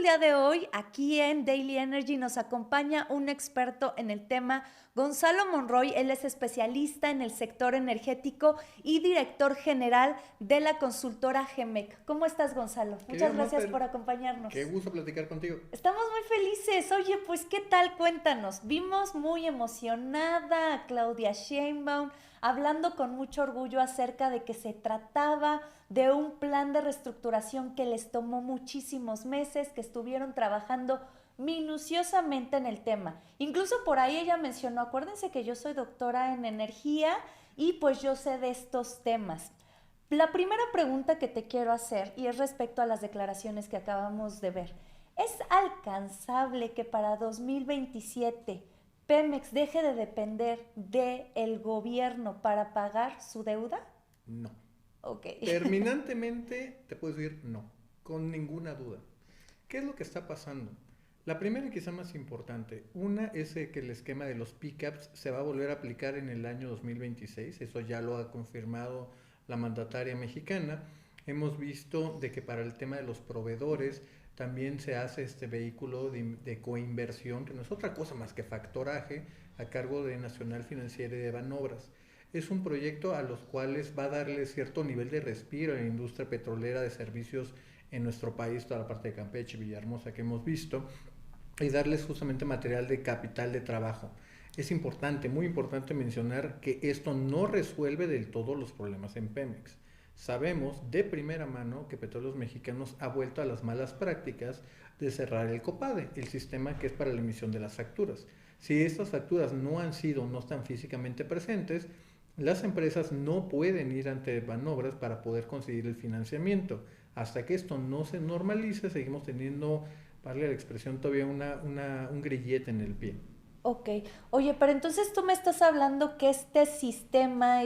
día de hoy, aquí en Daily Energy, nos acompaña un experto en el tema, Gonzalo Monroy. Él es especialista en el sector energético y director general de la consultora GEMEC. ¿Cómo estás, Gonzalo? Querido Muchas gracias por Mafer, acompañarnos. qué gusto platicar contigo. Estamos muy felices. Oye, pues, ¿qué tal? Cuéntanos. Vimos muy emocionada a Claudia Sheinbaum hablando con mucho orgullo acerca de que se trataba de un plan de reestructuración que les tomó muchísimos meses, que estuvieron trabajando minuciosamente en el tema. Incluso por ahí ella mencionó, acuérdense que yo soy doctora en energía y pues yo sé de estos temas. La primera pregunta que te quiero hacer, y es respecto a las declaraciones que acabamos de ver, ¿es alcanzable que para 2027 Pemex deje de depender del gobierno para pagar su deuda? No. Ok. Terminantemente te puedo decir no, con ninguna duda. ¿Qué es lo que está pasando? La primera y quizá más importante, una es que el esquema de los pickups se va a volver a aplicar en el año 2026, eso ya lo ha confirmado la mandataria mexicana. Hemos visto de que para el tema de los proveedores también se hace este vehículo de coinversión, que no es otra cosa más que factoraje a cargo de Nacional Financiera y de Banobras. Es un proyecto a los cuales va a darle cierto nivel de respiro a la industria petrolera de servicios en nuestro país, toda la parte de Campeche, Villahermosa que hemos visto, y darles justamente material de capital de trabajo. Es importante, muy importante mencionar que esto no resuelve del todo los problemas en Pemex. Sabemos de primera mano que Petróleos Mexicanos ha vuelto a las malas prácticas de cerrar el COPADE, el sistema que es para la emisión de las facturas. Si estas facturas no han sido, no están físicamente presentes, las empresas no pueden ir ante Banobras para poder conseguir el financiamiento. Hasta que esto no se normalice, seguimos teniendo, para la expresión, todavía un grillete en el pie. Ok. Oye, pero entonces tú me estás hablando que este sistema,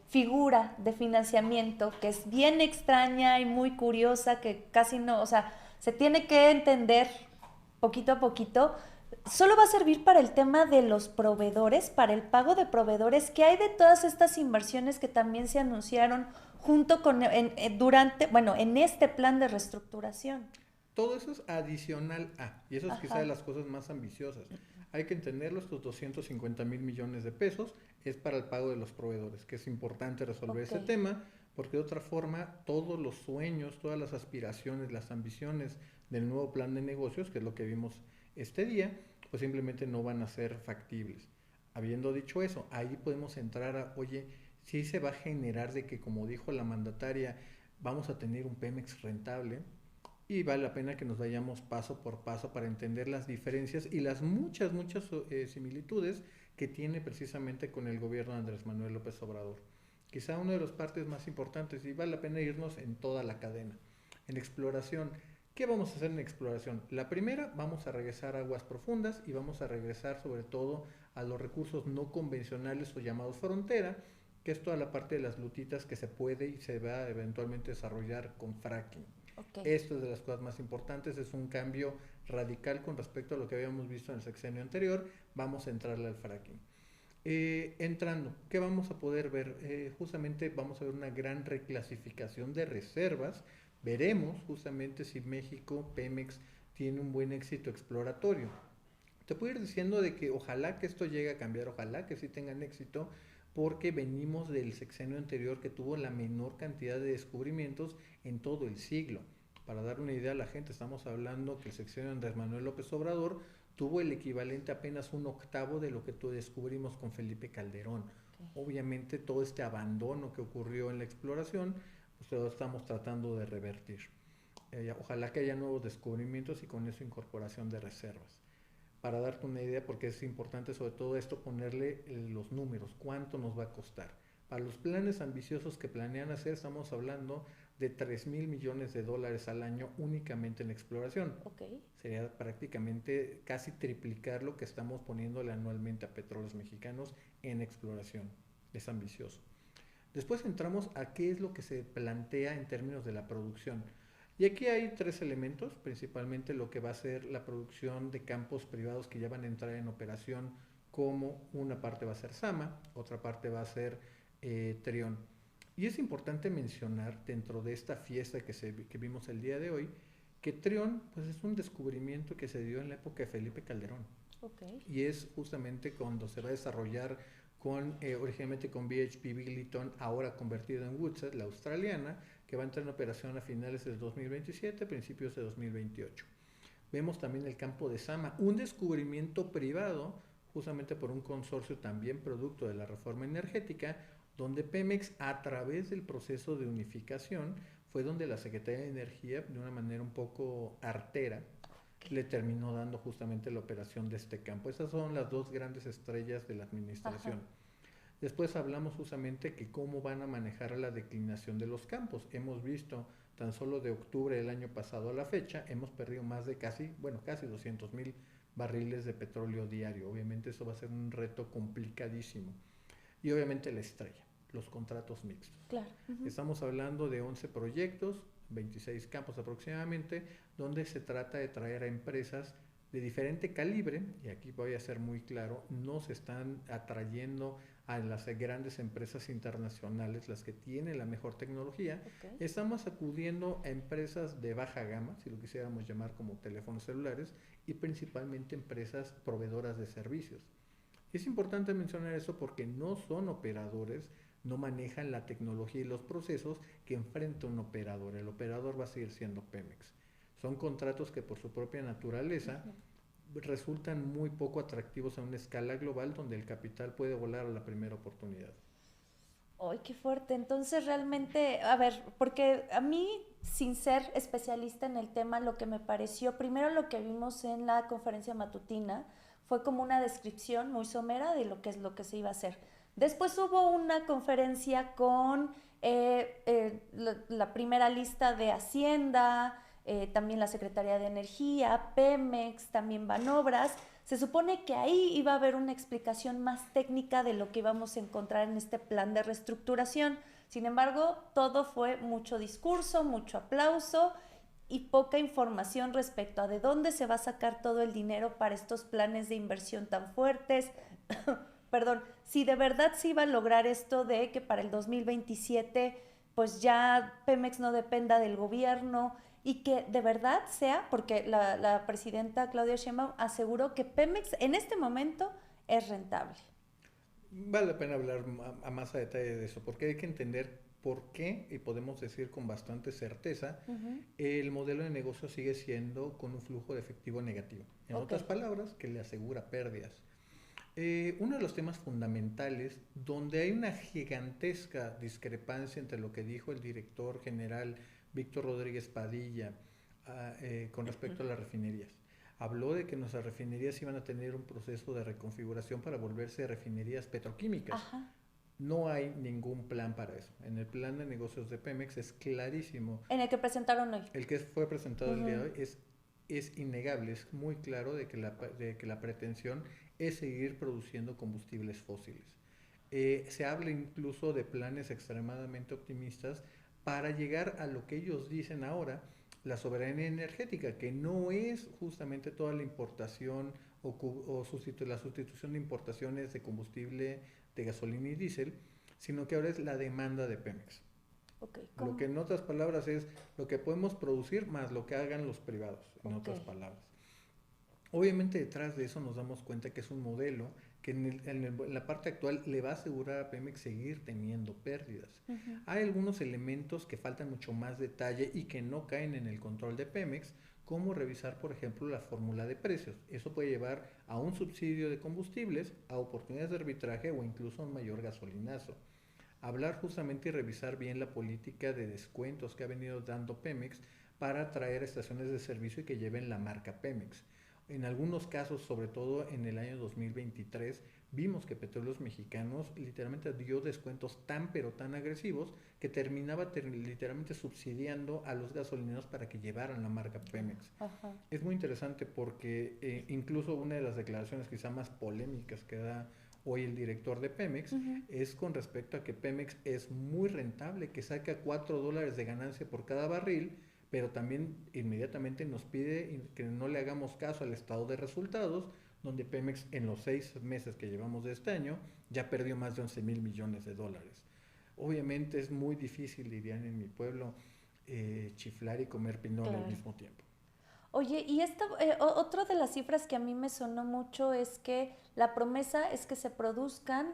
figura de financiamiento, que es bien extraña y muy curiosa, que casi no, o sea, se tiene que entender poquito a poquito, solo va a servir para el tema de los proveedores, para el pago de proveedores. ¿Qué hay de todas estas inversiones que también se anunciaron junto con, bueno, en este plan de reestructuración? Todo eso es adicional a, y eso es quizá de Ajá. las cosas más ambiciosas. Hay que entenderlo, estos 250,000 millones de pesos es para el pago de los proveedores, que es importante resolver Ok. ese tema, porque de otra forma todos los sueños, todas las aspiraciones, las ambiciones del nuevo plan de negocios, que es lo que vimos este día, pues simplemente no van a ser factibles. Habiendo dicho eso, ahí podemos entrar a, oye, si se va a generar de que, como dijo la mandataria, vamos a tener un Pemex rentable, y vale la pena que nos vayamos paso por paso para entender las diferencias y las muchas similitudes que tiene precisamente con el gobierno de Andrés Manuel López Obrador. Quizá una de las partes más importantes, y vale la pena irnos en toda la cadena. En exploración, ¿qué vamos a hacer en exploración? La primera, vamos a regresar a aguas profundas y vamos a regresar sobre todo a los recursos no convencionales o llamados frontera, que es toda la parte de las lutitas que se puede y se va a eventualmente desarrollar con fracking. Ok. Esto es de las cosas más importantes, es un cambio radical con respecto a lo que habíamos visto en el sexenio anterior. Vamos a entrarle al fracking. Entrando, ¿qué vamos a poder ver? Justamente vamos a ver una gran reclasificación de reservas. Veremos justamente si México, Pemex, tiene un buen éxito exploratorio. Te puedo ir diciendo de que ojalá que esto llegue a cambiar, ojalá que sí tengan éxito, porque venimos del sexenio anterior que tuvo la menor cantidad de descubrimientos en todo el siglo. Para dar una idea a la gente, estamos hablando que el sexenio de Andrés Manuel López Obrador tuvo el equivalente a apenas un octavo de lo que descubrimos con Felipe Calderón. Ok. Obviamente todo este abandono que ocurrió en la exploración, pues lo estamos tratando de revertir. Ojalá que haya nuevos descubrimientos y con eso incorporación de reservas. Para darte una idea, porque es importante sobre todo esto ponerle los números, cuánto nos va a costar. Para los planes ambiciosos que planean hacer, estamos hablando de 3,000 millones de dólares al año únicamente en exploración. Ok. Sería prácticamente casi triplicar lo que estamos poniéndole anualmente a Petróleos Mexicanos en exploración. Es ambicioso. Después entramos a qué es lo que se plantea en términos de la producción. Y aquí hay tres elementos, principalmente lo que va a ser la producción de campos privados que ya van a entrar en operación, como una parte va a ser Sama, otra parte va a ser Trión. Y es importante mencionar dentro de esta fiesta que vimos el día de hoy, que Trión pues es un descubrimiento que se dio en la época de Felipe Calderón. Okay. Y es justamente cuando se va a desarrollar originalmente con BHP Billiton, ahora convertido en Woodside, la australiana, que va a entrar en operación a finales del 2027, principios de 2028. Vemos también el campo de Sama, un descubrimiento privado, justamente por un consorcio también producto de la reforma energética, donde Pemex, a través del proceso de unificación, fue donde la Secretaría de Energía, de una manera un poco artera, le terminó dando justamente la operación de este campo. Esas son las dos grandes estrellas de la administración. Ajá. Después hablamos justamente que cómo van a manejar la declinación de los campos. Hemos visto tan solo de octubre del año pasado a la fecha, hemos perdido más de casi 200,000 barriles de petróleo diario. Obviamente eso va a ser un reto complicadísimo. Y obviamente la estrella, los contratos mixtos. Claro. Estamos hablando de 11 proyectos, 26 campos aproximadamente, donde se trata de traer a empresas de diferente calibre, y aquí voy a ser muy claro, no se están atrayendo a las grandes empresas internacionales, las que tienen la mejor tecnología. Okay. Estamos acudiendo a empresas de baja gama, si lo quisiéramos llamar como teléfonos celulares, y principalmente empresas proveedoras de servicios. Es importante mencionar eso porque no son operadores, no manejan la tecnología y los procesos que enfrenta un operador. El operador va a seguir siendo Pemex. Son contratos que por su propia naturaleza resultan muy poco atractivos a una escala global donde el capital puede volar a la primera oportunidad. ¡Ay, qué fuerte! Entonces realmente, a ver, porque a mí, sin ser especialista en el tema, lo que me pareció, primero lo que vimos en la conferencia matutina, fue como una descripción muy somera de lo que es lo que se iba a hacer. Después hubo una conferencia con la primera lista de Hacienda, también la Secretaría de Energía, Pemex, también Banobras. Se supone que ahí iba a haber una explicación más técnica de lo que íbamos a encontrar en este plan de reestructuración. Sin embargo, todo fue mucho discurso, mucho aplauso y poca información respecto a de dónde se va a sacar todo el dinero para estos planes de inversión tan fuertes. Perdón, si de verdad se iba a lograr esto de que para el 2027 pues ya Pemex no dependa del gobierno y que de verdad sea, porque la presidenta Claudia Sheinbaum aseguró que Pemex en este momento es rentable. Vale la pena hablar a más a detalle de eso, porque hay que entender por qué, y podemos decir con bastante certeza, el modelo de negocio sigue siendo con un flujo de efectivo negativo. En otras palabras, que le asegura pérdidas. Uno de los temas fundamentales donde hay una gigantesca discrepancia entre lo que dijo el director general Víctor Rodríguez Padilla con respecto a las refinerías. Habló de que nuestras refinerías iban a tener un proceso de reconfiguración para volverse refinerías petroquímicas. Ajá. No hay ningún plan para eso. En el plan de negocios de Pemex es clarísimo. En el que presentaron hoy. El que fue presentado el día de hoy es innegable, es muy claro de que la pretensión es seguir produciendo combustibles fósiles. Se habla incluso de planes extremadamente optimistas para llegar a lo que ellos dicen ahora, la soberanía energética, que no es justamente toda la importación o la sustitución de importaciones de combustible de gasolina y diésel, sino que ahora es la demanda de Pemex. Okay, lo que en otras palabras es lo que podemos producir más lo que hagan los privados, en otras palabras. Obviamente detrás de eso nos damos cuenta que es un modelo que en la parte actual le va a asegurar a Pemex seguir teniendo pérdidas. Hay algunos elementos que faltan mucho más detalle y que no caen en el control de Pemex, como revisar, por ejemplo, la fórmula de precios. Eso puede llevar a un subsidio de combustibles, a oportunidades de arbitraje o incluso a un mayor gasolinazo. Hablar justamente y revisar bien la política de descuentos que ha venido dando Pemex para atraer estaciones de servicio y que lleven la marca Pemex. En algunos casos, sobre todo en el año 2023, vimos que Petróleos Mexicanos literalmente dio descuentos tan pero tan agresivos que terminaba literalmente subsidiando a los gasolineros para que llevaran la marca Pemex. Ajá. Es muy interesante porque incluso una de las declaraciones quizá más polémicas que da hoy el director de Pemex es con respecto a que Pemex es muy rentable, que saca $4 de ganancia por cada barril, pero también inmediatamente nos pide que no le hagamos caso al estado de resultados, donde Pemex en los 6 meses que llevamos de este año ya perdió más de 11,000 millones de dólares. Obviamente es muy difícil, dirían en mi pueblo, chiflar y comer pinole al mismo tiempo. Oye, y otra de las cifras que a mí me sonó mucho es que la promesa es que se produzcan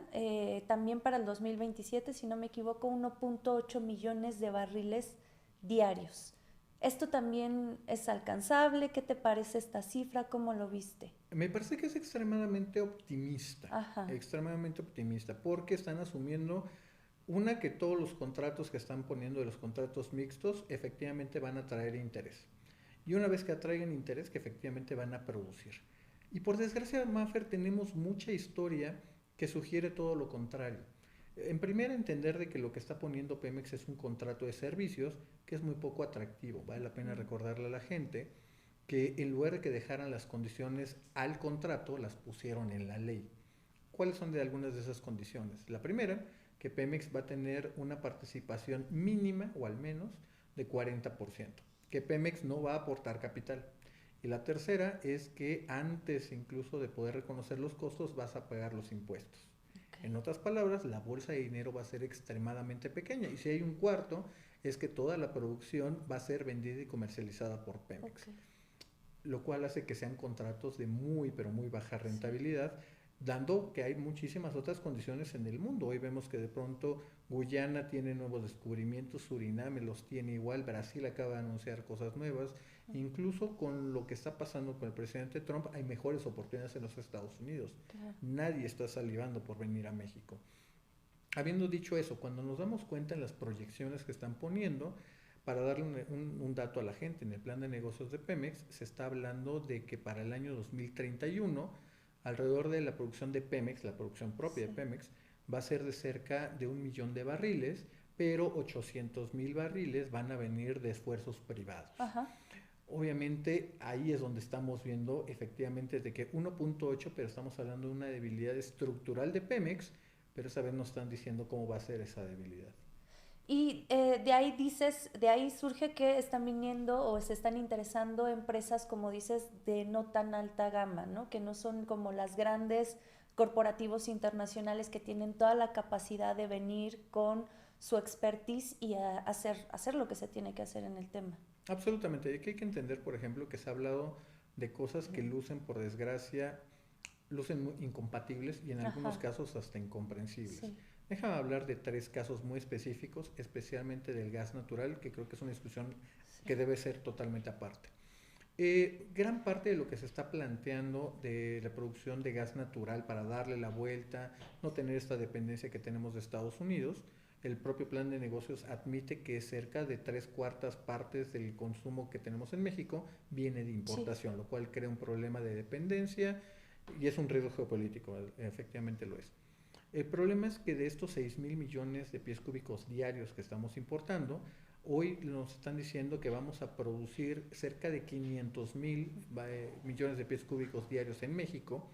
también para el 2027, si no me equivoco, 1.8 millones de barriles diarios. ¿Esto también es alcanzable? ¿Qué te parece esta cifra? ¿Cómo lo viste? Me parece que es Ajá. extremadamente optimista, porque están asumiendo una que todos los contratos que están poniendo de los contratos mixtos efectivamente van a traer interés. Y una vez que atraigan interés, que efectivamente van a producir. Y por desgracia, Maffer, tenemos mucha historia que sugiere todo lo contrario. En primer, entender de que lo que está poniendo Pemex es un contrato de servicios que es muy poco atractivo. Vale la pena recordarle a la gente que en lugar de que dejaran las condiciones al contrato, las pusieron en la ley. ¿Cuáles son de algunas de esas condiciones? La primera, que Pemex va a tener una participación mínima, o al menos, de 40%, que Pemex no va a aportar capital. Y la tercera es que antes incluso de poder reconocer los costos vas a pagar los impuestos. Okay. En otras palabras, la bolsa de dinero va a ser extremadamente pequeña. Y si hay un cuarto, es que toda la producción va a ser vendida y comercializada por Pemex. Okay. Lo cual hace que sean contratos de muy, pero muy baja rentabilidad, dando que hay muchísimas otras condiciones en el mundo. Hoy vemos que de pronto Guyana tiene nuevos descubrimientos, Suriname los tiene igual, Brasil acaba de anunciar cosas nuevas, incluso con lo que está pasando con el presidente Trump hay mejores oportunidades en los Estados Unidos. Claro. Nadie está salivando por venir a México. Habiendo dicho eso, cuando nos damos cuenta en las proyecciones que están poniendo, para darle un dato a la gente, en el plan de negocios de Pemex se está hablando de que para el año 2031, alrededor de la producción de Pemex, la producción propia de Pemex, va a ser de cerca de 1 millón de barriles, pero 800,000 barriles van a venir de esfuerzos privados. Ajá. Obviamente ahí es donde estamos viendo efectivamente de que 1.8, pero estamos hablando de una debilidad estructural de Pemex, pero esa vez nos están diciendo cómo va a ser esa debilidad. Y de ahí surge que están viniendo o se están interesando empresas, como dices, de no tan alta gama, ¿no? Que no son como las grandes corporativos internacionales que tienen toda la capacidad de venir con su expertise y hacer lo que se tiene que hacer en el tema. Absolutamente. Aquí hay que entender, por ejemplo, que se ha hablado de cosas que lucen, por desgracia, lucen muy incompatibles y en algunos casos hasta incomprensibles. Sí. Déjame hablar de 3 casos muy específicos, especialmente del gas natural, que creo que es una discusión que debe ser totalmente aparte. Gran parte de lo que se está planteando de la producción de gas natural para darle la vuelta, no tener esta dependencia que tenemos de Estados Unidos, el propio plan de negocios admite que cerca de 3/4 partes del consumo que tenemos en México viene de importación, lo cual crea un problema de dependencia y es un riesgo geopolítico, efectivamente lo es. El problema es que de estos 6,000 millones de pies cúbicos diarios que estamos importando, hoy nos están diciendo que vamos a producir cerca de 500,000 millones de pies cúbicos diarios en México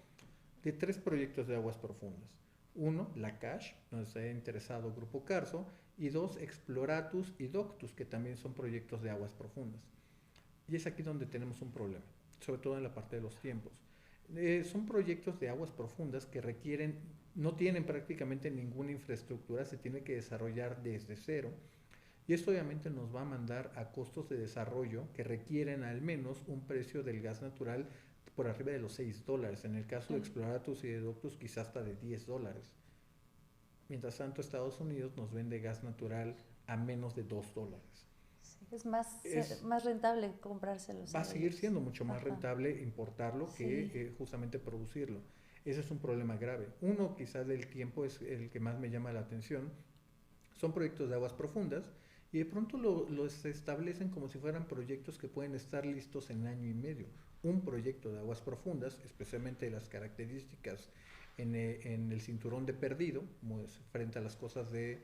de 3 proyectos de aguas profundas. 1, la CASH, donde está interesado Grupo Carso, y 2, Exploratus y Doctus, que también son proyectos de aguas profundas. Y es aquí donde tenemos un problema, sobre todo en la parte de los tiempos. Son proyectos de aguas profundas que no tienen prácticamente ninguna infraestructura, se tiene que desarrollar desde cero. Y esto obviamente nos va a mandar a costos de desarrollo que requieren al menos un precio del gas natural por arriba de los $6. En el caso de Exploratus y de Doctus, quizás hasta de $10. Mientras tanto, Estados Unidos nos vende gas natural a menos de $2. Sí, es más rentable comprárselo. Va a seguir siendo mucho más rentable importarlo que justamente producirlo. Ese es un problema grave. Uno, quizás del tiempo, es el que más me llama la atención. Son proyectos de aguas profundas y de pronto los establecen como si fueran proyectos que pueden estar listos en 1 año y medio. Un proyecto de aguas profundas, especialmente las características en el cinturón de Perdido, como es frente a las costas de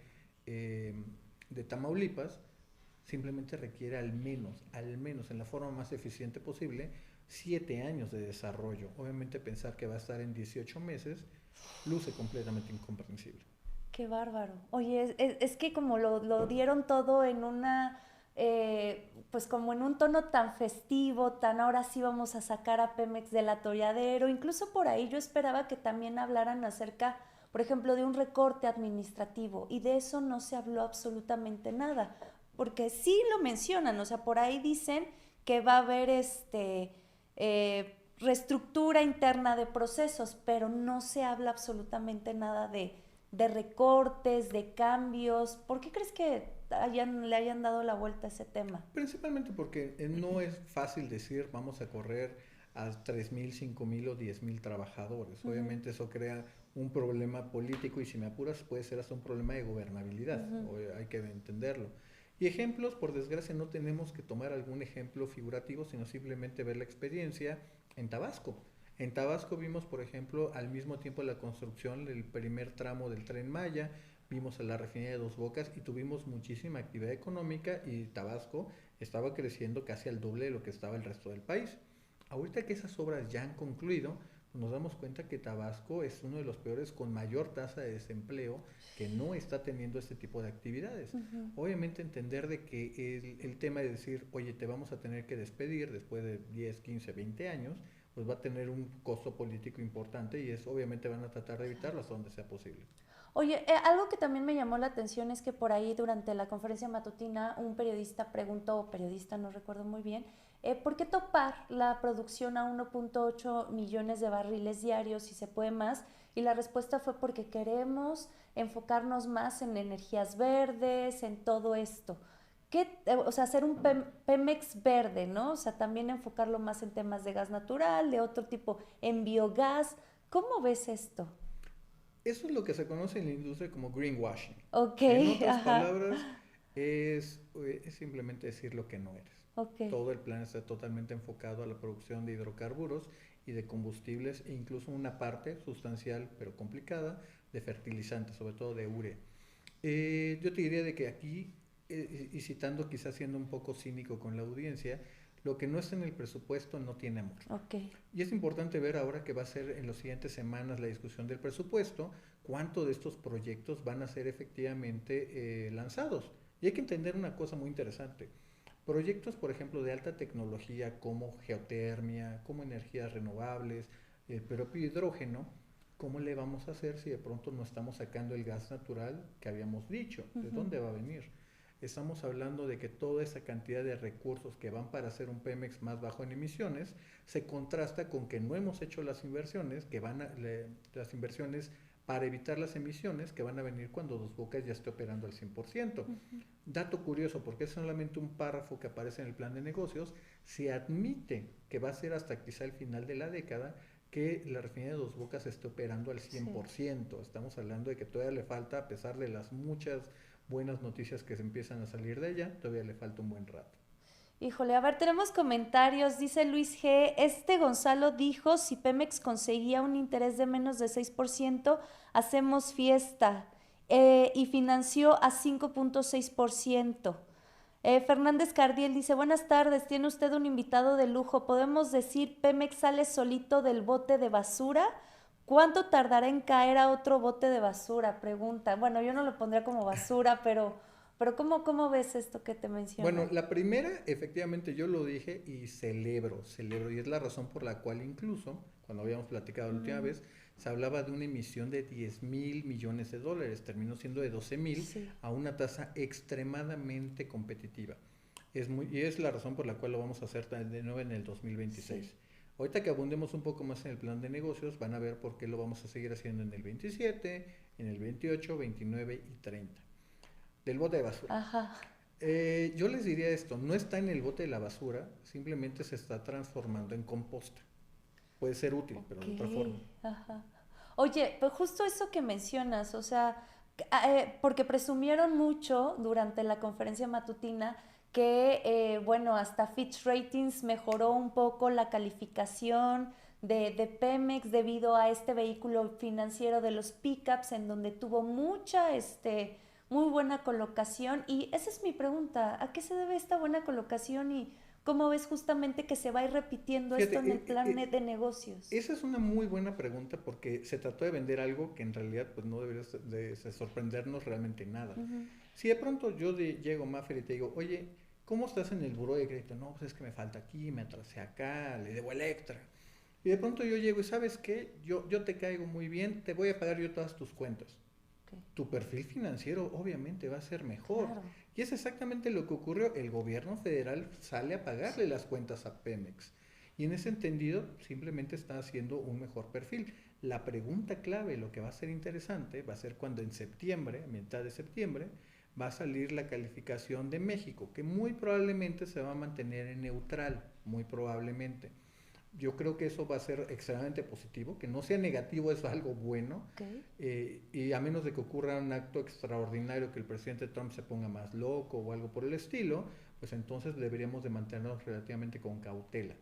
Tamaulipas, simplemente requiere al menos en la forma más eficiente posible 7 años de desarrollo. Obviamente pensar que va a estar en 18 meses luce completamente incomprensible. Qué bárbaro. Oye, es que como lo dieron todo en pues como en un tono tan festivo, tan ahora sí vamos a sacar a Pemex del atolladero, incluso por ahí yo esperaba que también hablaran acerca, por ejemplo, de un recorte administrativo, y de eso no se habló absolutamente nada, porque sí lo mencionan, o sea, por ahí dicen que va a haber reestructura interna de procesos, pero no se habla absolutamente nada de recortes, de cambios. ¿Por qué crees que le hayan dado la vuelta a ese tema? Principalmente porque no es fácil decir vamos a correr a 3,000, 5,000 o 10,000 trabajadores. Obviamente eso crea un problema político y si me apuras puede ser hasta un problema de gobernabilidad. Hay que entenderlo. Y ejemplos, por desgracia, no tenemos que tomar algún ejemplo figurativo, sino simplemente ver la experiencia en Tabasco. En Tabasco vimos, por ejemplo, al mismo tiempo la construcción del primer tramo del Tren Maya, vimos a la refinería de Dos Bocas y tuvimos muchísima actividad económica y Tabasco estaba creciendo casi al doble de lo que estaba el resto del país. Ahorita que esas obras ya han concluido, nos damos cuenta que Tabasco es uno de los peores con mayor tasa de desempleo que no está teniendo este tipo de actividades. Obviamente entender de que el tema de decir, oye, te vamos a tener que despedir después de 10, 15, 20 años, pues va a tener un costo político importante y es obviamente van a tratar de evitarlo hasta donde sea posible. Oye, algo que también me llamó la atención es que por ahí durante la conferencia matutina un periodista preguntó, o periodista no recuerdo muy bien, ¿por qué topar la producción a 1.8 millones de barriles diarios si se puede más? Y la respuesta fue porque queremos enfocarnos más en energías verdes, en todo esto. O sea, hacer un Pemex verde, ¿no? O sea, también enfocarlo más en temas de gas natural, de otro tipo, en biogás. ¿Cómo ves esto? Eso es lo que se conoce en la industria como greenwashing. Ok, En otras ajá, palabras, es simplemente decir lo que no eres. ok. Todo el plan está totalmente enfocado a la producción de hidrocarburos y de combustibles e incluso una parte sustancial pero complicada de fertilizantes, sobre todo de urea. Yo te diría de que aquí, y citando quizás siendo un poco cínico con la audiencia, lo que no está en el presupuesto no tiene amor. Ok. Y es importante ver ahora que va a ser en las siguientes semanas la discusión del presupuesto, cuánto de estos proyectos van a ser efectivamente lanzados. Y hay que entender una cosa muy interesante. Proyectos, por ejemplo, de alta tecnología como geotermia, como energías renovables, el propio hidrógeno, ¿cómo le vamos a hacer si de pronto no estamos sacando el gas natural que habíamos dicho? ¿De dónde va a venir? Estamos hablando de que toda esa cantidad de recursos que van para hacer un Pemex más bajo en emisiones se contrasta con que no hemos hecho las inversiones las inversiones para evitar las emisiones que van a venir cuando Dos Bocas ya esté operando al 100%. Dato curioso, porque es solamente un párrafo que aparece en el plan de negocios, se admite que va a ser hasta quizá el final de la década que la refinería de Dos Bocas esté operando al 100%. Sí. Estamos hablando de que todavía le falta, a pesar de las muchas buenas noticias que se empiezan a salir de ella, todavía le falta un buen rato. Híjole, a ver, tenemos comentarios. Dice Luis G. Gonzalo dijo, si Pemex conseguía un interés de menos de 6%, hacemos fiesta. Y financió a 5.6%. Fernández Cardiel dice, buenas tardes, tiene usted un invitado de lujo. ¿Podemos decir Pemex sale solito del bote de basura? ¿Cuánto tardará en caer a otro bote de basura? Pregunta. Bueno, yo no lo pondría como basura, pero ¿cómo ves esto que te menciono? Bueno, la primera, efectivamente yo lo dije y celebro, y es la razón por la cual incluso, cuando habíamos platicado la última vez, se hablaba de una emisión de 10,000 millones de dólares, terminó siendo de 12,000 a una tasa extremadamente competitiva. Y es la razón por la cual lo vamos a hacer de nuevo en el 2026. Sí. Ahorita que abundemos un poco más en el plan de negocios, van a ver por qué lo vamos a seguir haciendo en el 27, en el 28, 29 y 30. Del bote de basura. Ajá. Yo les diría esto, no está en el bote de la basura, simplemente se está transformando en composta. Puede ser útil, pero de otra forma. Ajá. Oye, pues justo eso que mencionas, o sea, porque presumieron mucho durante la conferencia matutina que, bueno, hasta Fitch Ratings mejoró un poco la calificación de Pemex debido a este vehículo financiero de los pickups en donde tuvo mucha, muy buena colocación. Y esa es mi pregunta, ¿a qué se debe esta buena colocación y cómo ves justamente que se va a ir repitiendo esto en el plan de negocios? Esa es una muy buena pregunta porque se trató de vender algo que en realidad pues no debería de sorprendernos realmente nada. Si de pronto yo llego, Maffer, y te digo, oye, ¿cómo estás en el buró de crédito? No, pues es que me falta aquí, me atrasé acá, le debo Electra. Y de pronto yo llego y ¿sabes qué? Yo te caigo muy bien, te voy a pagar yo todas tus cuentas. tu perfil financiero obviamente va a ser mejor. Claro. Y es exactamente lo que ocurrió. El gobierno federal sale a pagarle las cuentas a Pemex. Y en ese entendido, simplemente está haciendo un mejor perfil. La pregunta clave, lo que va a ser interesante, va a ser cuando en septiembre, a mitad de septiembre, va a salir la calificación de México, que muy probablemente se va a mantener en neutral, muy probablemente. Yo creo que eso va a ser extremadamente positivo, que no sea negativo es algo bueno, Okay. y a menos de que ocurra un acto extraordinario, que el presidente Trump se ponga más loco o algo por el estilo, pues entonces deberíamos de mantenernos relativamente con cautela.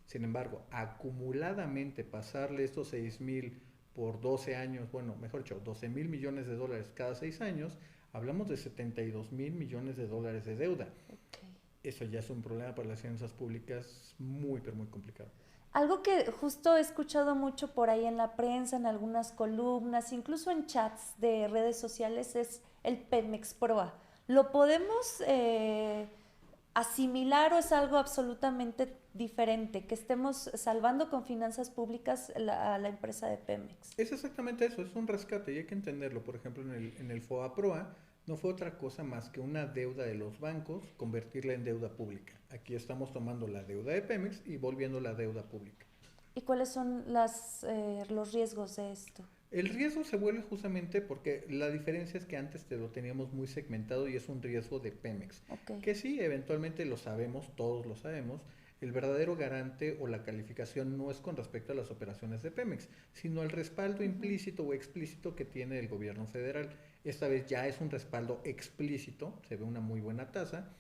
Sin embargo, acumuladamente pasarle estos 6,000 por 12 años, bueno, mejor dicho, 12,000 millones de dólares cada 6 años, hablamos de 72,000 millones de dólares de deuda. Okay. Eso ya es un problema para las finanzas públicas muy, pero muy complicado. Algo que justo he escuchado mucho por ahí en la prensa, en algunas columnas, incluso en chats de redes sociales, es el Pemex Proa. ¿Lo podemos asimilar o es algo absolutamente diferente? Que estemos salvando con finanzas públicas a la empresa de Pemex. Es exactamente eso, es un rescate y hay que entenderlo. Por ejemplo, en el FOBAPROA no fue otra cosa más que una deuda de los bancos, convertirla en deuda pública. Aquí estamos tomando la deuda de Pemex y volviendo la deuda pública. ¿Y cuáles son los riesgos de esto? El riesgo se vuelve justamente porque la diferencia es que antes te lo teníamos muy segmentado y es un riesgo de Pemex. Okay. Que sí, eventualmente lo sabemos, todos lo sabemos, el verdadero garante o la calificación no es con respecto a las operaciones de Pemex, sino el respaldo implícito o explícito que tiene el gobierno federal. Esta vez ya es un respaldo explícito, se ve una muy buena tasa,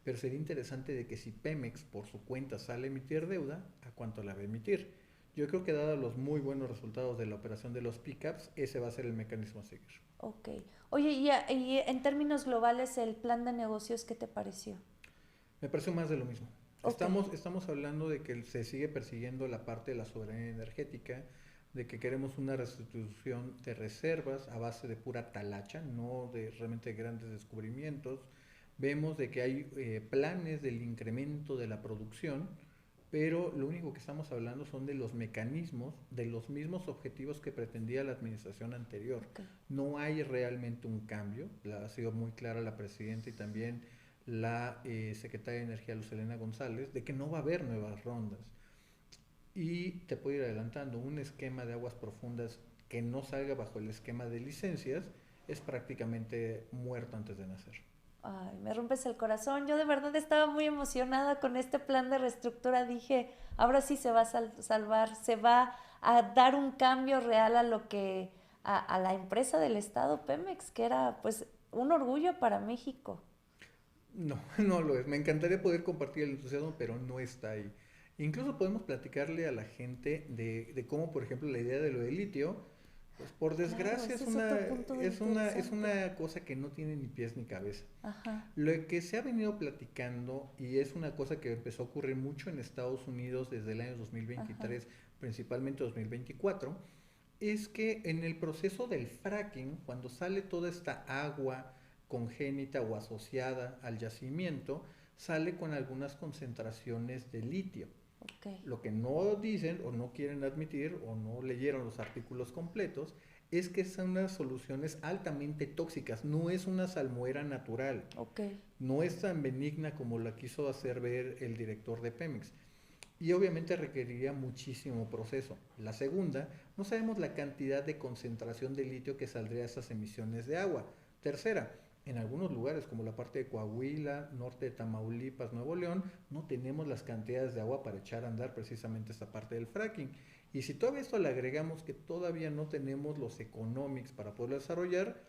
pero sería interesante de que si Pemex por su cuenta sale a emitir deuda, ¿a cuánto la va a emitir? Yo creo que dado los muy buenos resultados de la operación de los pickups, ese va a ser el mecanismo a seguir. Ok. Oye, y en términos globales, ¿el plan de negocios qué te pareció? Me pareció más de lo mismo. Ok. Estamos hablando de que se sigue persiguiendo la parte de la soberanía energética, de que queremos una restitución de reservas a base de pura talacha, no de realmente grandes descubrimientos. Vemos de que hay planes del incremento de la producción, pero lo único que estamos hablando son de los mecanismos, de los mismos objetivos que pretendía la administración anterior. Ok. No hay realmente un cambio, ha sido muy clara la presidenta y también la secretaria de Energía, Luz Helena González, de que no va a haber nuevas rondas. Y te puedo ir adelantando, un esquema de aguas profundas que no salga bajo el esquema de licencias es prácticamente muerto antes de nacer. Ay, me rompes el corazón. Yo de verdad estaba muy emocionada con este plan de reestructura. Dije, ahora sí se va a salvar, se va a dar un cambio real a lo que, a la empresa del Estado Pemex, que era pues un orgullo para México. No, no lo es. Me encantaría poder compartir el entusiasmo, pero no está ahí. Incluso podemos platicarle a la gente de cómo, por ejemplo, la idea de lo de litio, pues por Claro, desgracia ese es otro punto es interesante. una cosa que no tiene ni pies ni cabeza. Ajá, Lo que se ha venido platicando, y es una cosa que empezó a ocurrir mucho en Estados Unidos desde el año ajá. 2023, principalmente 2024, es que en el proceso del fracking, cuando sale toda esta agua congénita o asociada al yacimiento, sale con algunas concentraciones de litio. Ok, Lo que no dicen o no quieren admitir o no leyeron los artículos completos es que son unas soluciones altamente tóxicas, no es una salmuera natural, ok. no es tan benigna como la quiso hacer ver el director de Pemex. Y obviamente requeriría muchísimo proceso. La segunda, no sabemos la cantidad de concentración de litio que saldría de esas emisiones de agua. Tercera, en algunos lugares como la parte de Coahuila, norte de Tamaulipas, Nuevo León, no tenemos las cantidades de agua para echar a andar precisamente esta parte del fracking. Y si todo esto le agregamos que todavía no tenemos los economics para poderlo desarrollar,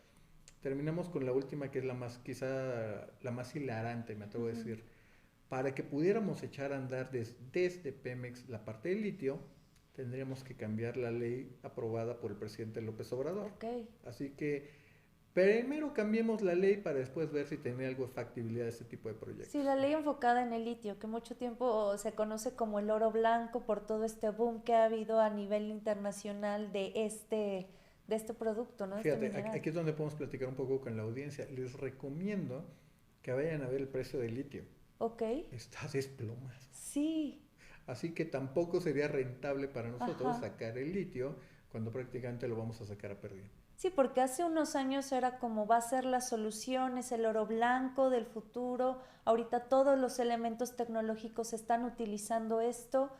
terminamos con la última que es la más, quizá la más hilarante, me atrevo a Ujú. decir. Para que pudiéramos echar a andar desde Pemex la parte del litio, tendríamos que cambiar la ley aprobada por el presidente López Obrador. Ok. Así que primero cambiemos la ley para después ver si tiene algo de factibilidad este tipo de Sí, proyectos. la ley enfocada en el litio, que mucho tiempo se conoce como el oro blanco por todo este boom que ha habido a nivel internacional de este producto, ¿no? De este Fíjate, mineral. aquí es donde podemos platicar un poco con la audiencia. Les recomiendo que vayan a ver el precio del litio. Ok. Está desplomado. Sí. Así que tampoco sería rentable para nosotros Ajá. sacar el litio cuando prácticamente lo vamos a sacar a pérdida. Sí, porque hace unos años era como va a ser la solución, es el oro blanco del futuro. Ahorita todos los elementos tecnológicos están utilizando esto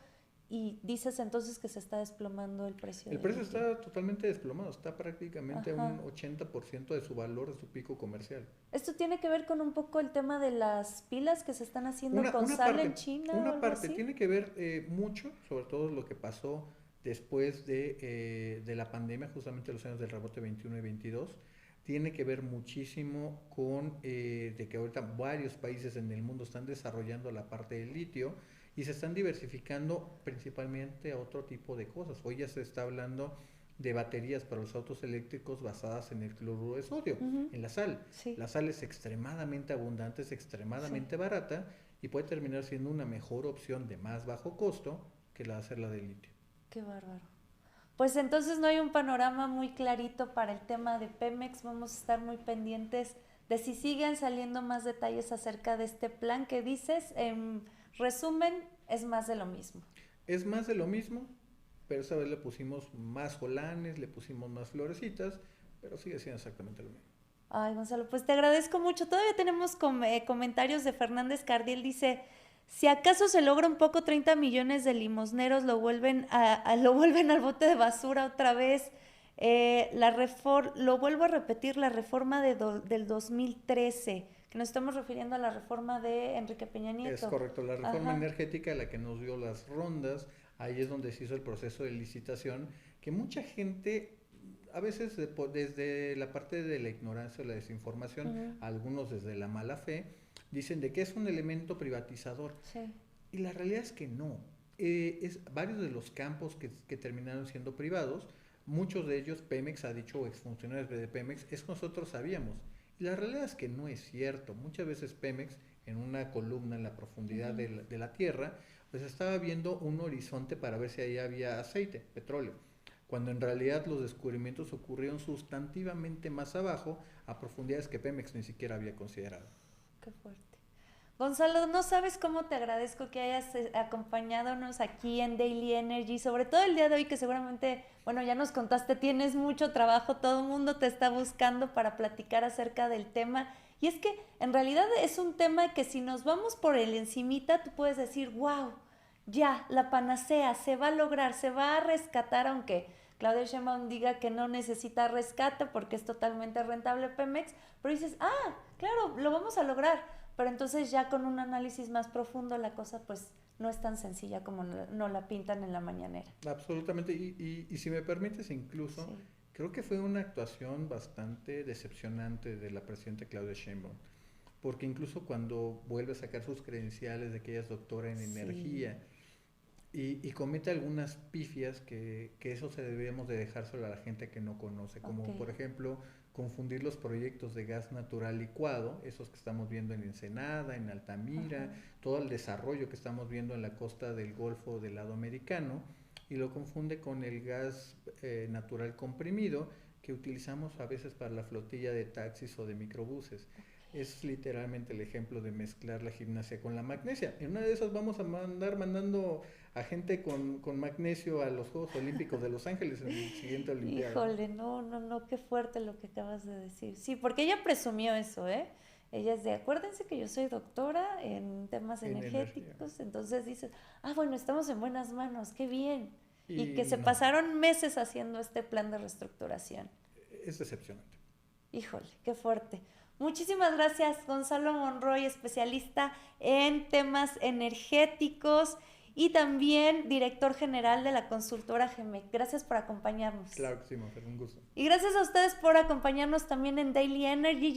y dices entonces que se está desplomando el precio El del precio litio. está totalmente desplomado, está prácticamente a Ajá. un 80% de su valor, de su pico comercial. Esto tiene que ver con un poco el tema de las pilas que se están haciendo Una, con una sal parte, en China o una algo parte así. tiene que ver mucho, sobre todo lo que pasó después de la pandemia, justamente los años del rebote 21 y 22, tiene que ver muchísimo con de que ahorita varios países en el mundo están desarrollando la parte del litio y se están diversificando principalmente a otro tipo de cosas. Hoy ya se está hablando de baterías para los autos eléctricos basadas en el cloruro de sodio, Ujú. en la sal. Sí, La sal es extremadamente abundante, es sí. extremadamente barata y puede terminar siendo una mejor opción de más bajo costo que la hacer la de litio. Qué bárbaro. Pues entonces no hay un panorama muy clarito para el tema de Pemex. Vamos a estar muy pendientes de si siguen saliendo más detalles acerca de este plan que dices. En resumen, es más de lo mismo. Es más de lo mismo, pero esta vez le pusimos más jolanes, le pusimos más florecitas, pero sigue siendo exactamente lo mismo. Ay, Gonzalo, pues te agradezco mucho. Todavía tenemos comentarios de Fernández Cardiel. Dice, si acaso se logra un poco, 30 millones de limosneros lo vuelven, lo vuelven al bote de basura otra vez. Lo vuelvo a repetir, la reforma del 2013, que nos estamos refiriendo a la reforma de Enrique Peña Es Nieto. correcto, la reforma Ajá. energética, la que nos dio las rondas, ahí es donde se hizo el proceso de licitación, que mucha gente, a veces desde la parte de la ignorancia o la desinformación, Ujú. algunos desde la mala fe, dicen de que es un elemento privatizador. Sí. Y la realidad es que no. Varios de los campos que terminaron siendo privados, muchos de ellos Pemex ha dicho, o exfuncionarios de Pemex, es que nosotros sabíamos. Y la realidad es que no es cierto. Muchas veces Pemex, en una columna en la profundidad Ujú. de la tierra, pues estaba viendo un horizonte para ver si ahí había aceite, petróleo. Cuando en realidad los descubrimientos ocurrieron sustantivamente más abajo, a profundidades que Pemex ni siquiera había considerado. Qué fuerte. Gonzalo, no sabes cómo te agradezco que hayas acompañadonos aquí en Daily Energy, sobre todo el día de hoy que seguramente, bueno, ya nos contaste, tienes mucho trabajo, todo el mundo te está buscando para platicar acerca del tema. Y es que en realidad es un tema que si nos vamos por el encimita, tú puedes decir, wow, ya, la panacea, se va a lograr, se va a rescatar, aunque Claudia Sheinbaum diga que no necesita rescate porque es totalmente rentable Pemex, pero dices, ah, claro, lo vamos a lograr. Pero entonces ya con un análisis más profundo la cosa pues no es tan sencilla como no la pintan en la mañanera. Absolutamente, y si me permites incluso, Sí. creo que fue una actuación bastante decepcionante de la presidenta Claudia Sheinbaum, porque incluso cuando vuelve a sacar sus credenciales de que ella es doctora en Sí. energía y comete algunas pifias que eso se deberíamos de dejárselo a la gente que no conoce, Ok. como por ejemplo confundir los proyectos de gas natural licuado, esos que estamos viendo en Ensenada, en Ajá. Altamira, todo el desarrollo que estamos viendo en la costa del Golfo del lado americano, y lo confunde con el gas natural comprimido que utilizamos a veces para la flotilla de taxis o de microbuses. Es literalmente el ejemplo de mezclar la gimnasia con la magnesia. En una de esas vamos a mandando a gente con magnesio a los Juegos Olímpicos de Los Ángeles en el siguiente Olimpiada, ¿no? Híjole, no, no, no, qué fuerte lo que acabas de decir. Sí, porque ella presumió eso, ¿eh? Ella es de, acuérdense que yo soy doctora en temas En energía. energéticos, entonces dices, ah, bueno, estamos en buenas manos, qué bien. Y que Y se no, pasaron meses haciendo este plan de reestructuración. es decepcionante. Híjole, qué fuerte. Muchísimas gracias, Gonzalo Monroy, especialista en temas energéticos y también director general de la consultora GEMEC. Gracias por acompañarnos. Claro que sí, Mafer, un gusto. Y gracias a ustedes por acompañarnos también en Daily Energy. Ya